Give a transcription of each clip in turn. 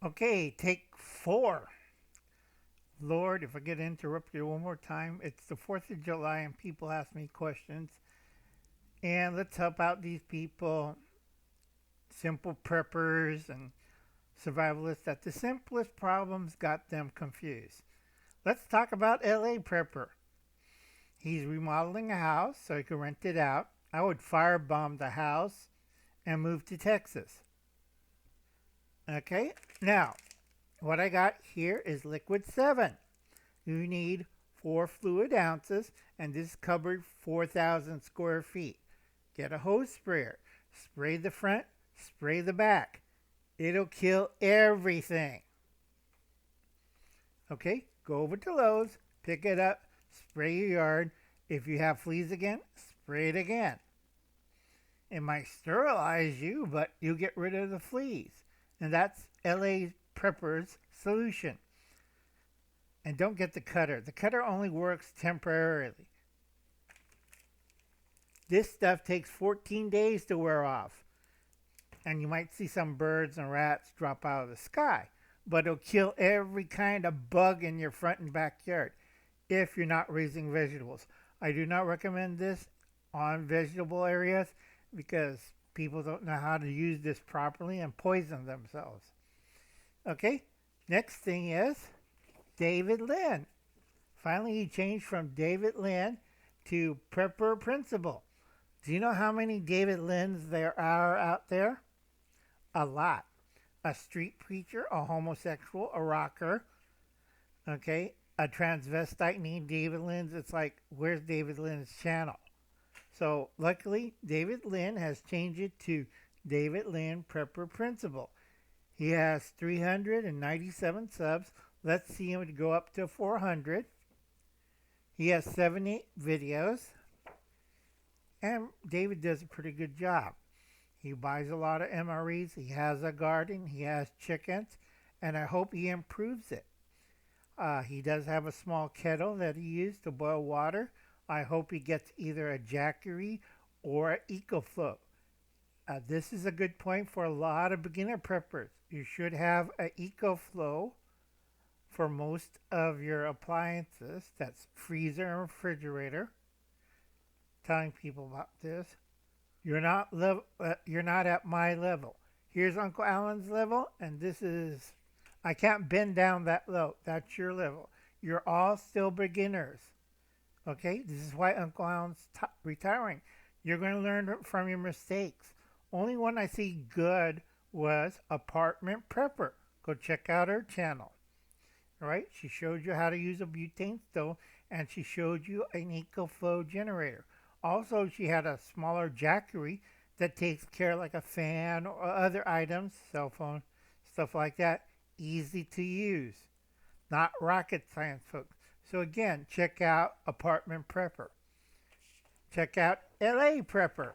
Okay, take 4. Lord, if I get interrupted one more time, it's the 4th of July and people ask me questions. And let's help out these people, simple preppers and survivalists, that the simplest problems got them confused. Let's talk about LA prepper. He's remodeling a house so he can rent it out. I would firebomb the house and move to Texas. Okay, now what I got here is liquid 7. You need 4 fluid ounces, and this covered 4,000 square feet. Get a hose sprayer. Spray the front, spray the back. It'll kill everything. Okay, go over to Lowe's, pick it up, spray your yard. If you have fleas again, spray it again. It might sterilize you, but you get rid of the fleas. And that's LA Prepper's solution. And don't get the cutter. The cutter only works temporarily. This stuff takes 14 days to wear off. And you might see some birds and rats drop out of the sky. But it'll kill every kind of bug in your front and backyard if you're not raising vegetables. I do not recommend this on vegetable areas because people don't know how to use this properly and poison themselves. Okay, next thing is David Lynn. Finally, he changed from David Lynn to Prepper Principal. Do you know how many David Lynns there are out there? A lot. A street preacher, a homosexual, a rocker, okay, a transvestite named David Lynn's. It's like, where's David Lynn's channel? So luckily, David Lynn has changed it to David Lynn Prepper Principal. He has 397 subs. Let's see him go up to 400. He has 70 videos. And David does a pretty good job. He buys a lot of MREs. He has a garden. He has chickens. And I hope he improves it. He does have a small kettle that he uses to boil water. I hope he gets either a Jackery or an EcoFlow. This is a good point for a lot of beginner preppers. You should have an EcoFlow for most of your appliances. That's freezer and refrigerator. Telling people about this. You're not at my level. Here's Uncle Alan's level, and this is. I can't bend down that low. That's your level. You're all still beginners. Okay, this is why Uncle Alan's retiring. You're going to learn from your mistakes. Only one I see good was Apartment Prepper. Go check out her channel. All right, she showed you how to use a butane stove, and she showed you an EcoFlow generator. Also, she had a smaller Jackery that takes care like a fan or other items, cell phone, stuff like that. Easy to use. Not rocket science, folks. So again, check out Apartment Prepper. Check out LA Prepper.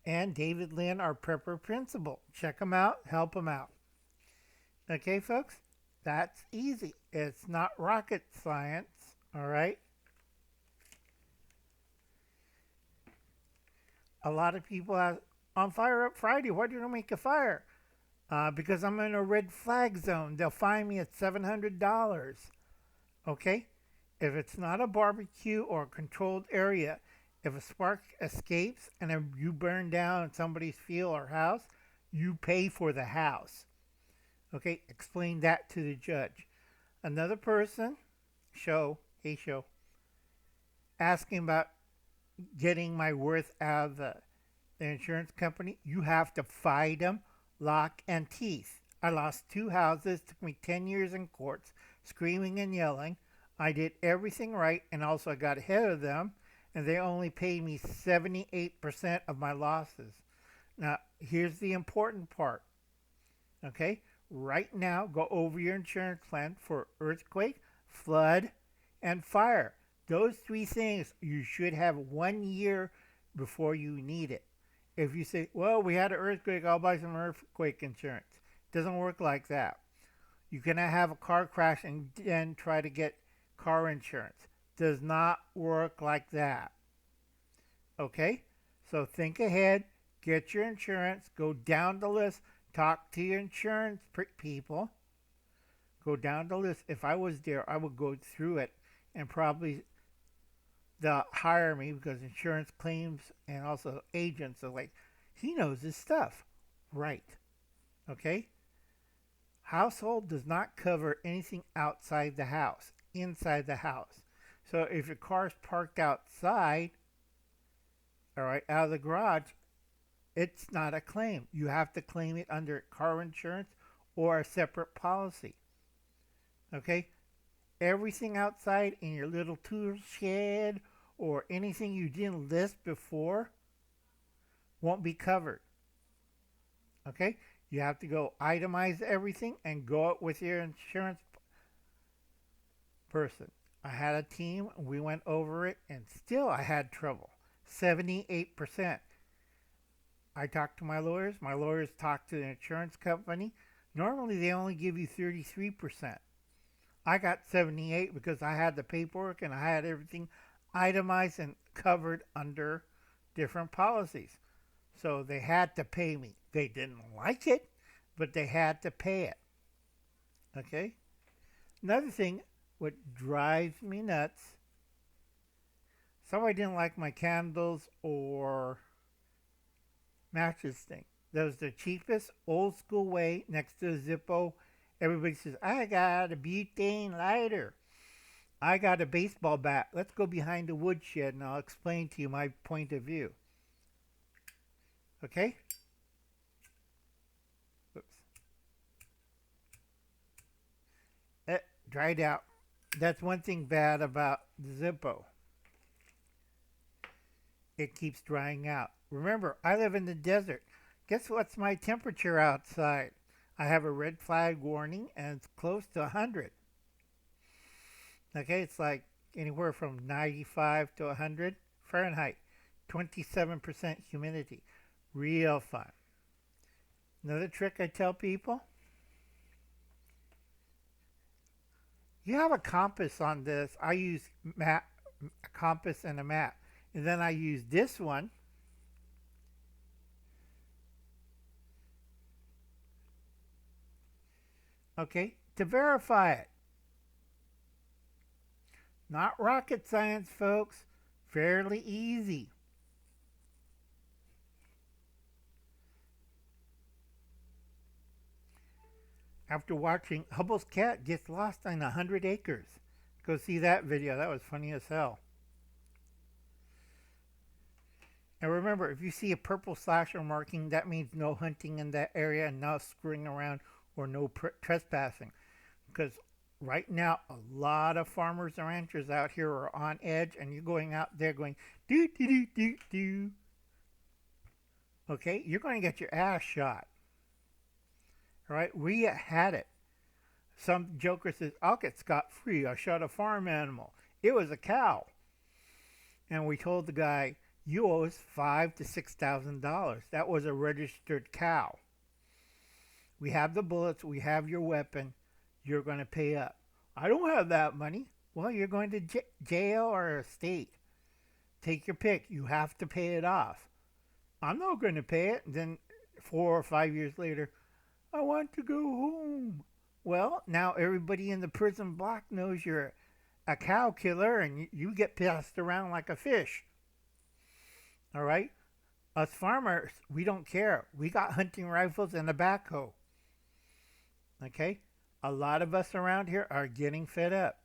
And David Lynn, our Prepper Principal. Check them out, help them out. Okay, folks? That's easy. It's not rocket science, all right? A lot of people ask, on Fire Up Friday, why do you make a fire? Because I'm in a red flag zone. They'll fine me at $700. Okay? If it's not a barbecue or a controlled area, if a spark escapes and if you burn down somebody's field or house, you pay for the house. Okay? Explain that to the judge. Another person, show, asking about getting my worth out of the insurance company. You have to fight them lock and teeth. I lost 2 houses, took me 10 years in courts, screaming and yelling. I did everything right, and also I got ahead of them, and they only paid me 78% of my losses. Now, here's the important part. Okay? Right now, go over your insurance plan for earthquake, flood, and fire. Those 3 things you should have 1 year before you need it. If you say, well, we had an earthquake, I'll buy some earthquake insurance. It doesn't work like that. You cannot have a car crash and then try to get car insurance. Does not work like that. Okay? So think ahead, get your insurance, go down the list, Talk to your insurance people. Go down the list. If I was there, I would go through it and probably they'll hire me because insurance claims and also agents are like, he knows his stuff. Right. Okay? Household does not cover anything outside the house, inside the house. So if your car's parked outside, all right, out of the garage, it's not a claim. You have to claim it under car insurance or a separate policy. Okay? Everything outside in your little tool shed or anything you didn't list before won't be covered. Okay? You have to go itemize everything and go out with your insurance person. I had a team, we went over it, and still I had trouble. 78%. I talked to my lawyers talked to the insurance company. Normally they only give you 33%. I got 78 because I had the paperwork and I had everything itemized and covered under different policies. So they had to pay me. They didn't like it, but they had to pay it. Okay? Another thing, what drives me nuts, somebody didn't like my candles or mattress thing. That was the cheapest, old school way next to the Zippo. Everybody says, I got a butane lighter. I got a baseball bat. Let's go behind the woodshed and I'll explain to you my point of view. Okay? Oops. It dried out. That's one thing bad about the Zippo. It keeps drying out. Remember, I live in the desert. Guess what's my temperature outside? I have a red flag warning and it's close to 100. Okay, it's like anywhere from 95 to 100 Fahrenheit. 27% humidity. Real fun. Another trick I tell people. You have a compass on this. I use a compass and a map. And then I use this one. Okay, to verify it. Not rocket science, folks. Fairly easy. After watching Hubble's cat gets lost on 100 acres. Go see that video. That was funny as hell. And remember, if you see a purple slasher marking, that means no hunting in that area and no screwing around or no trespassing. Because right now, a lot of farmers and ranchers out here are on edge, and you're going out there going, do, do, do, do, do. Okay, you're going to get your ass shot. All right, we had it. Some joker says, I'll get scot-free. I shot a farm animal. It was a cow. And we told the guy, you owe us $5,000 to $6,000. That was a registered cow. We have the bullets. We have your weapon. You're going to pay up. I don't have that money. Well, you're going to jail or a state. Take your pick. You have to pay it off. I'm not going to pay it. And then 4 or 5 years later, I want to go home. Well, now everybody in the prison block knows you're a cow killer and you get passed around like a fish. All right? Us farmers, we don't care. We got hunting rifles and a backhoe. Okay? A lot of us around here are getting fed up.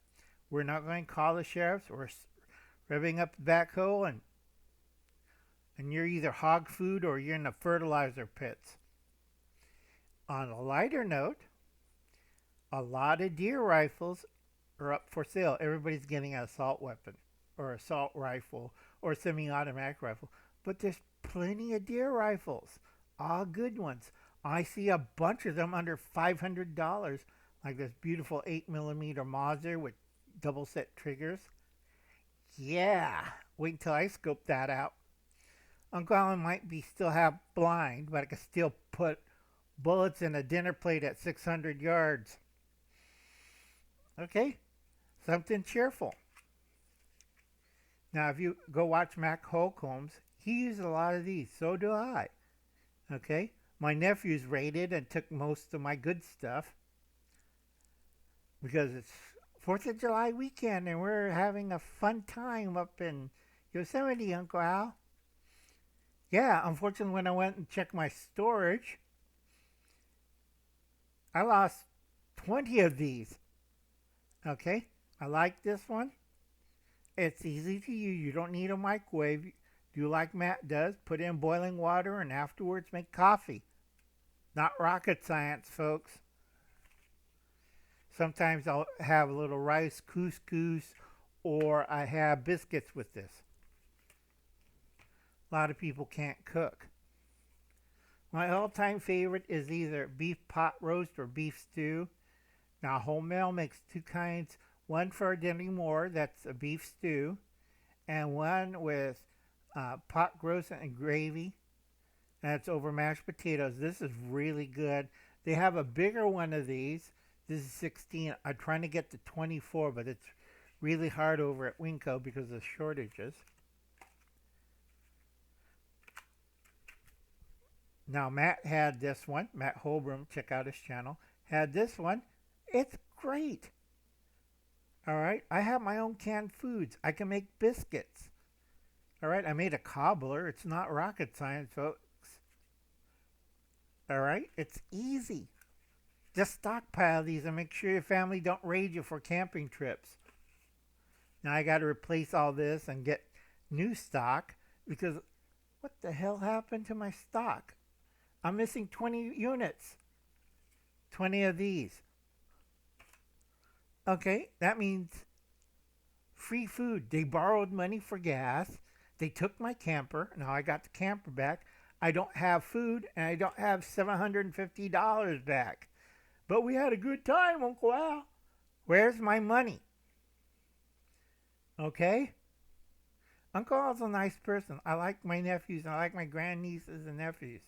We're not going to call the sheriffs. We're revving up the backhoe and you're either hog food or you're in the fertilizer pits. On a lighter note, a lot of deer rifles are up for sale. Everybody's getting an assault weapon or assault rifle or semi-automatic rifle. But there's plenty of deer rifles, all good ones. I see a bunch of them under $500, like this beautiful 8mm Mauser with double set triggers. Yeah, wait until I scope that out. Uncle Alan might be still have blind, but I can still put bullets in a dinner plate at 600 yards. Okay, something cheerful. Now, if you go watch Mac Holcomb's, he uses a lot of these. So do I. Okay, My nephews raided and took most of my good stuff because it's 4th of July weekend and we're having a fun time up in Yosemite, Uncle Al. Yeah, unfortunately, when I went and checked my storage, I lost 20 of these. Okay, I like this one. It's easy to use. You don't need a microwave. Do like Matt does. Put in boiling water and afterwards make coffee. Not rocket science, folks. Sometimes I'll have a little rice couscous or I have biscuits with this. A lot of people can't cook. My all-time favorite is either beef pot roast or beef stew. Now, Holcomb makes two kinds. One for dinner more, that's a beef stew, and one with pot roast and gravy. That's over mashed potatoes. This is really good. They have a bigger one of these. This is 16. I'm trying to get to 24, but it's really hard over at Winco because of shortages. Now, Matt had this one. Matt Holcomb, check out his channel, had this one. It's great. All right, I have my own canned foods. I can make biscuits. All right, I made a cobbler. It's not rocket science, folks. All right, it's easy. Just stockpile these and make sure your family don't raid you for camping trips. Now I got to replace all this and get new stock because what the hell happened to my stock? I'm missing 20 units. 20 of these. Okay, that means free food. They borrowed money for gas. They took my camper. Now I got the camper back. I don't have food and I don't have $750 back. But we had a good time, Uncle Al. Where's my money? Okay? Uncle Al's a nice person. I like my nephews. I like my grandnieces and nephews.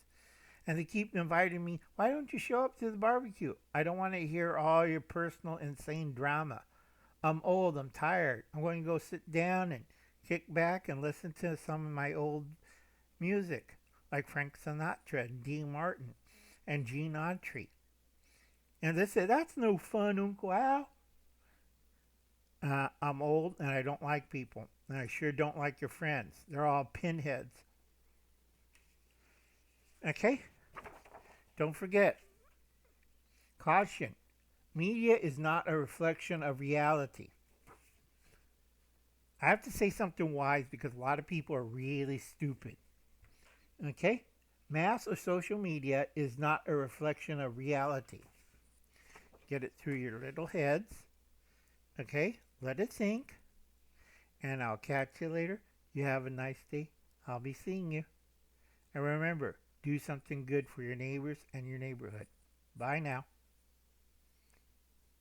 And they keep inviting me. Why don't you show up to the barbecue? I don't want to hear all your personal, insane drama. I'm old. I'm tired. I'm going to go sit down and kick back and listen to some of my old music, like Frank Sinatra and Dean Martin and Gene Autry. And they say, that's no fun, Uncle Al. I'm old and I don't like people. And I sure don't like your friends. They're all pinheads. Okay? Don't forget, caution, media is not a reflection of reality. I have to say something wise because a lot of people are really stupid. Okay? Mass or social media is not a reflection of reality. Get it through your little heads. Okay? Let it sink. And I'll catch you later. You have a nice day. I'll be seeing you. And remember, do something good for your neighbors and your neighborhood. Bye now.